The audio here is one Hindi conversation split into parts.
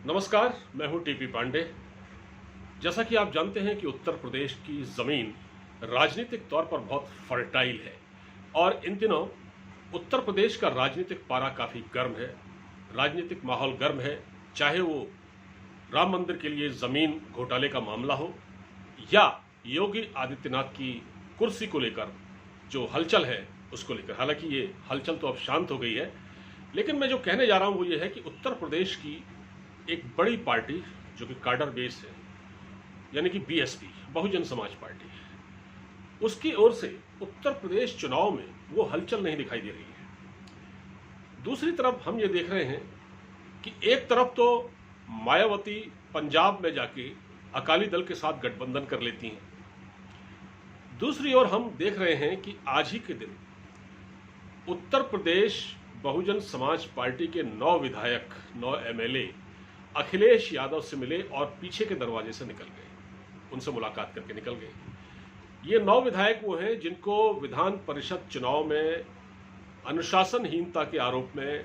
नमस्कार, मैं हूं टीपी पांडे। जैसा कि आप जानते हैं कि उत्तर प्रदेश की ज़मीन राजनीतिक तौर पर बहुत फर्टाइल है और इन दिनों उत्तर प्रदेश का राजनीतिक पारा काफ़ी गर्म है। राजनीतिक माहौल गर्म है, चाहे वो राम मंदिर के लिए ज़मीन घोटाले का मामला हो या योगी आदित्यनाथ की कुर्सी को लेकर जो हलचल है उसको लेकर। हालांकि ये हलचल तो अब शांत हो गई है, लेकिन मैं जो कहने जा रहा हूं वो ये है कि उत्तर प्रदेश की एक बड़ी पार्टी जो कि कार्डर बेस है, यानी कि बीएसपी, बहुजन समाज पार्टी, उसकी ओर से उत्तर प्रदेश चुनाव में वो हलचल नहीं दिखाई दे रही है। दूसरी तरफ हम ये देख रहे हैं कि एक तरफ तो मायावती पंजाब में जाके अकाली दल के साथ गठबंधन कर लेती हैं, दूसरी ओर हम देख रहे हैं कि आज ही के दिन उत्तर प्रदेश बहुजन समाज पार्टी के 9 विधायक, 9 एमएलए अखिलेश यादव से मिले और पीछे के दरवाजे से निकल गए, उनसे मुलाकात करके निकल गए। ये 9 विधायक वो हैं जिनको विधान परिषद चुनाव में अनुशासनहीनता के आरोप में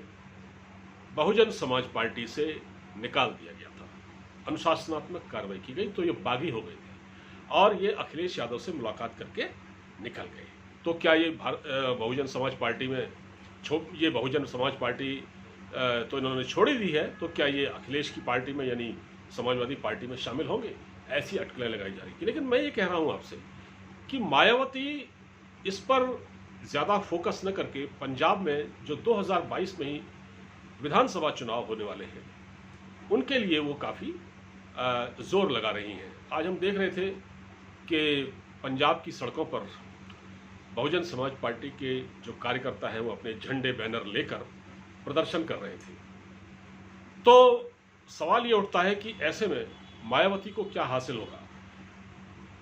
बहुजन समाज पार्टी से निकाल दिया गया था। अनुशासनात्मक कार्रवाई की गई तो ये बागी हो गए थे और ये अखिलेश यादव से मुलाकात करके निकल गए। तो क्या ये बहुजन समाज पार्टी में ये बहुजन समाज पार्टी तो इन्होंने छोड़ ही दी है, तो क्या ये अखिलेश की पार्टी में यानी समाजवादी पार्टी में शामिल होंगे? ऐसी अटकलें लगाई जा रही थी। लेकिन मैं ये कह रहा हूं आपसे कि मायावती इस पर ज़्यादा फोकस न करके पंजाब में जो 2022 में ही विधानसभा चुनाव होने वाले हैं उनके लिए वो काफ़ी जोर लगा रही हैं। आज हम देख रहे थे कि पंजाब की सड़कों पर बहुजन समाज पार्टी के जो कार्यकर्ता हैं वो अपने झंडे बैनर लेकर प्रदर्शन कर रहे थे। तो सवाल ये उठता है कि ऐसे में मायावती को क्या हासिल होगा?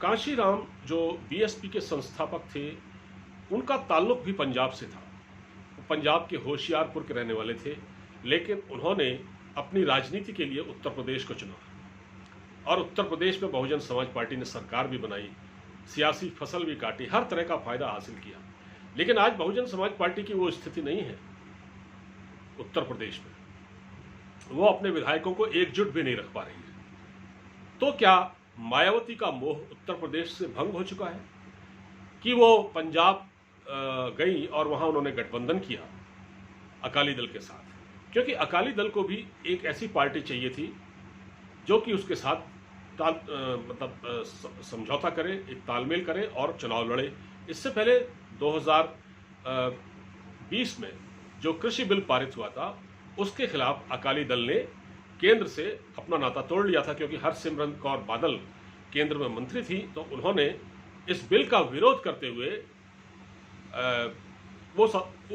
कांशीराम जो बीएसपी के संस्थापक थे, उनका ताल्लुक भी पंजाब से था। वो पंजाब के होशियारपुर के रहने वाले थे, लेकिन उन्होंने अपनी राजनीति के लिए उत्तर प्रदेश को चुना और उत्तर प्रदेश में बहुजन समाज पार्टी ने सरकार भी बनाई, सियासी फसल भी काटी, हर तरह का फायदा हासिल किया। लेकिन आज बहुजन समाज पार्टी की वो स्थिति नहीं है उत्तर प्रदेश में। वो अपने विधायकों को एकजुट भी नहीं रख पा रही है। तो क्या मायावती का मोह उत्तर प्रदेश से भंग हो चुका है कि वो पंजाब गई और वहां उन्होंने गठबंधन किया अकाली दल के साथ? क्योंकि अकाली दल को भी एक ऐसी पार्टी चाहिए थी जो कि उसके साथ समझौता करे, एक तालमेल करे और चुनाव लड़े। इससे पहले 2020 में जो कृषि बिल पारित हुआ था उसके खिलाफ अकाली दल ने केंद्र से अपना नाता तोड़ लिया था, क्योंकि हरसिमरत कौर बादल केंद्र में मंत्री थी। तो उन्होंने इस बिल का विरोध करते हुए वो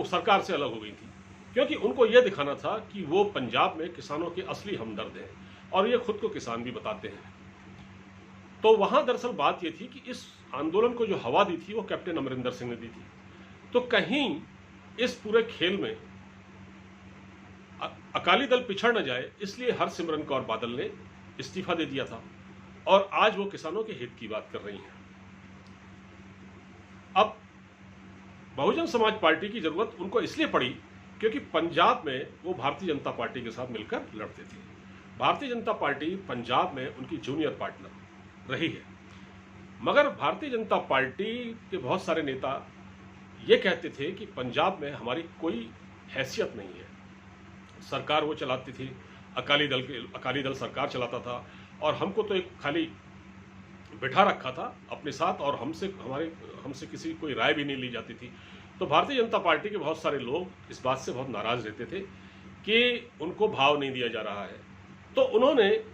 सरकार से अलग हो गई थी, क्योंकि उनको यह दिखाना था कि वो पंजाब में किसानों के असली हमदर्द हैं और ये खुद को किसान भी बताते हैं। तो वहां दरअसल बात यह थी कि इस आंदोलन को जो हवा दी थी वो कैप्टन अमरिंदर सिंह ने दी थी। तो कहीं इस पूरे खेल में अकाली दल पिछड़ न जाए, इसलिए हरसिमरत कौर बादल ने इस्तीफा दे दिया था और आज वो किसानों के हित की बात कर रही हैं। अब बहुजन समाज पार्टी की जरूरत उनको इसलिए पड़ी क्योंकि पंजाब में वो भारतीय जनता पार्टी के साथ मिलकर लड़ते थे। भारतीय जनता पार्टी पंजाब में उनकी जूनियर पार्टनर रही है, मगर भारतीय जनता पार्टी के बहुत सारे नेता ये कहते थे कि पंजाब में हमारी कोई हैसियत नहीं है। सरकार वो चलाती थी, अकाली दल सरकार चलाता था और हमको तो एक खाली बिठा रखा था अपने साथ और हमसे किसी कोई राय भी नहीं ली जाती थी। तो भारतीय जनता पार्टी के बहुत सारे लोग इस बात से बहुत नाराज रहते थे कि उनको भाव नहीं दिया जा रहा है। तो उन्होंने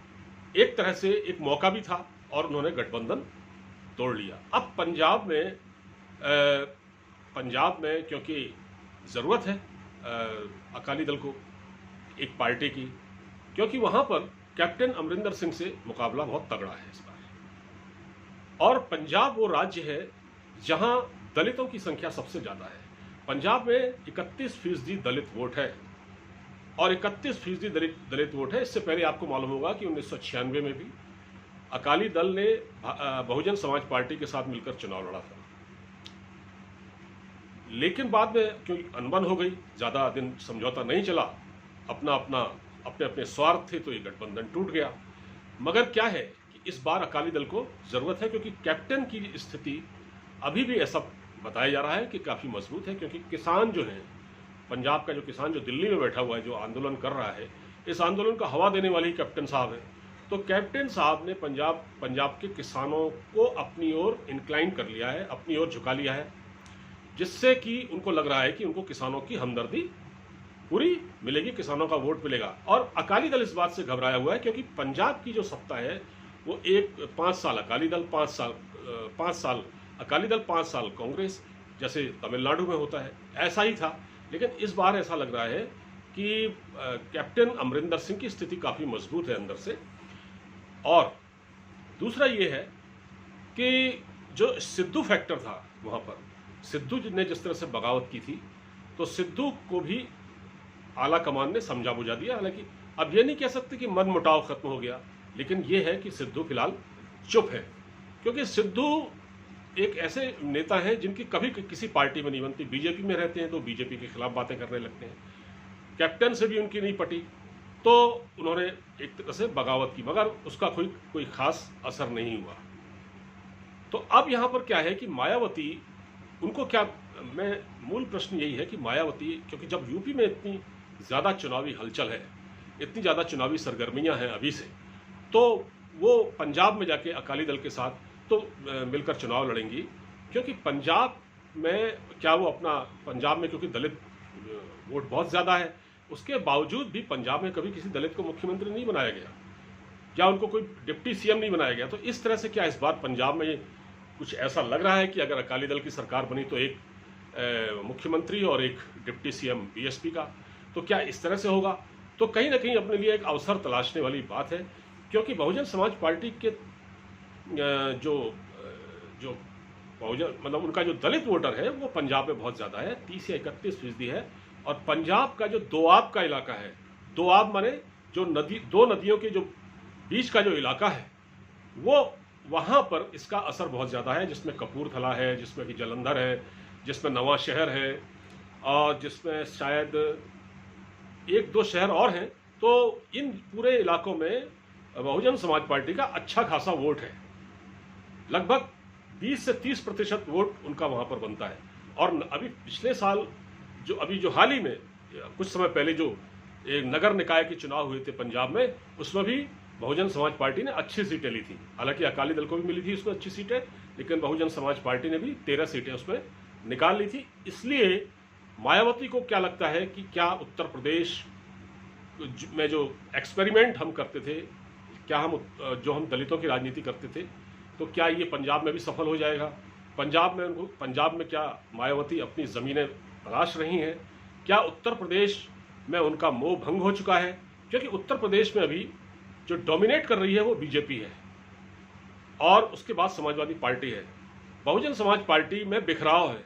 एक तरह से एक मौका भी था और उन्होंने गठबंधन तोड़ लिया। अब पंजाब में क्योंकि ज़रूरत है अकाली दल को एक पार्टी की, क्योंकि वहाँ पर कैप्टन अमरिंदर सिंह से मुकाबला बहुत तगड़ा है इस बार। और पंजाब वो राज्य है जहाँ दलितों की संख्या सबसे ज़्यादा है। पंजाब में 31% दलित वोट है और 31% दलित वोट है। इससे पहले आपको मालूम होगा कि 1996 में भी अकाली दल ने बहुजन समाज पार्टी के साथ मिलकर चुनाव लड़ा था, लेकिन बाद में क्योंकि अनबन हो गई, ज़्यादा दिन समझौता नहीं चला, अपना अपना अपने अपने स्वार्थ थे तो ये गठबंधन टूट गया। मगर क्या है कि इस बार अकाली दल को ज़रूरत है, क्योंकि कैप्टन की स्थिति अभी भी ऐसा बताया जा रहा है कि काफ़ी मजबूत है, क्योंकि किसान जो हैं, पंजाब का जो किसान जो दिल्ली में बैठा हुआ है, जो आंदोलन कर रहा है, इस आंदोलन का हवा देने वाले ही कैप्टन साहब हैं। तो कैप्टन साहब ने पंजाब के किसानों को अपनी ओर इंक्लाइन कर लिया है, अपनी ओर झुका लिया है, जिससे कि उनको लग रहा है कि उनको किसानों की हमदर्दी पूरी मिलेगी, किसानों का वोट मिलेगा। और अकाली दल इस बात से घबराया हुआ है, क्योंकि पंजाब की जो सत्ता है वो 5 साल अकाली दल, 5 साल अकाली दल, 5 साल कांग्रेस, जैसे तमिलनाडु में होता है, ऐसा ही था। लेकिन इस बार ऐसा लग रहा है कि कैप्टन अमरिंदर सिंह की स्थिति काफ़ी मजबूत है अंदर से। और दूसरा ये है कि जो सिद्धू फैक्टर था वहाँ पर, सिद्धू ने जिस तरह से बगावत की थी, तो सिद्धू को भी आला कमान ने समझा बुझा दिया। हालांकि अब ये नहीं कह सकते कि मन मुटाव खत्म हो गया, लेकिन ये है कि सिद्धू फिलहाल चुप है, क्योंकि सिद्धू एक ऐसे नेता हैं जिनकी कभी किसी पार्टी में नहीं बनती। बीजेपी में रहते हैं तो बीजेपी के खिलाफ बातें करने लगते हैं, कैप्टन से भी उनकी नहीं पटी, तो उन्होंने एक तरह से बगावत की, मगर उसका कोई खास असर नहीं हुआ। तो अब यहाँ पर क्या है कि मायावती, उनको क्या, मैं मूल प्रश्न यही है कि मायावती, क्योंकि जब यूपी में इतनी ज़्यादा चुनावी हलचल है, इतनी ज़्यादा चुनावी सरगर्मियाँ हैं अभी से, तो वो पंजाब में जाके अकाली दल के साथ तो मिलकर चुनाव लड़ेंगी, क्योंकि पंजाब में क्या वो अपना, पंजाब में क्योंकि दलित वोट बहुत ज़्यादा है, उसके बावजूद भी पंजाब में कभी किसी दलित को मुख्यमंत्री नहीं बनाया गया, या उनको कोई डिप्टी सीएम नहीं बनाया गया। तो इस तरह से क्या इस बार पंजाब में कुछ ऐसा लग रहा है कि अगर अकाली दल की सरकार बनी तो एक मुख्यमंत्री और एक डिप्टी सीएम बीएसपी का, तो क्या इस तरह से होगा? तो कहीं ना कहीं अपने लिए एक अवसर तलाशने वाली बात है, क्योंकि बहुजन समाज पार्टी के जो बहुजन, मतलब उनका जो दलित वोटर है वो पंजाब में बहुत ज़्यादा है, 30 या 31% है। और पंजाब का जो दोआब का इलाका है, दोआब माने जो नदी, दो नदियों के जो बीच का जो इलाका है, वो वहाँ पर इसका असर बहुत ज़्यादा है, जिसमें कपूरथला है, जिसमें कि जलंधर है, जिसमें नवा शहर है, और जिसमें शायद 1-2 शहर और हैं। तो इन पूरे इलाकों में बहुजन समाज पार्टी का अच्छा खासा वोट है, लगभग 20 से 30% वोट उनका वहाँ पर बनता है। और अभी पिछले साल जो हाल ही में कुछ समय पहले जो एक नगर निकाय के चुनाव हुए थे पंजाब में, उसमें भी बहुजन समाज पार्टी ने अच्छी सीटें ली थी। हालांकि अकाली दल को भी मिली थी उसमें अच्छी सीटें, लेकिन बहुजन समाज पार्टी ने भी 13 सीटें उसमें निकाल ली थी। इसलिए मायावती को क्या लगता है कि क्या उत्तर प्रदेश में जो एक्सपेरिमेंट हम करते थे, क्या हम दलितों की राजनीति करते थे, तो क्या ये पंजाब में भी सफल हो जाएगा? पंजाब में क्या मायावती अपनी ज़मीनें तलाश रही हैं? क्या उत्तर प्रदेश में उनका मोह भंग हो चुका है? क्योंकि उत्तर प्रदेश में अभी जो डोमिनेट कर रही है वो बीजेपी है, और उसके बाद समाजवादी पार्टी है। बहुजन समाज पार्टी में बिखराव है।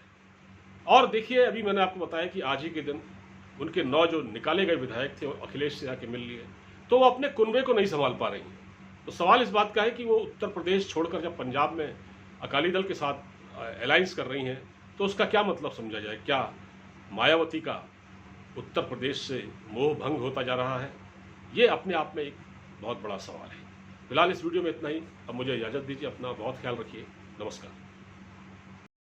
और देखिए, अभी मैंने आपको बताया कि आज ही के दिन उनके 9 जो निकाले गए विधायक थे वो अखिलेश से जाके मिल लिए, तो वो अपने कुनबे को नहीं संभाल पा रही हैं। तो सवाल इस बात का है कि वो उत्तर प्रदेश छोड़कर जब पंजाब में अकाली दल के साथ अलायंस कर रही हैं, तो उसका क्या मतलब समझा जाए? क्या मायावती का उत्तर प्रदेश से मोह भंग होता जा रहा है? ये अपने आप में एक बहुत बड़ा सवाल है। फिलहाल इस वीडियो में इतना ही। अब मुझे इजाज़त दीजिए, अपना बहुत ख्याल रखिए। नमस्कार।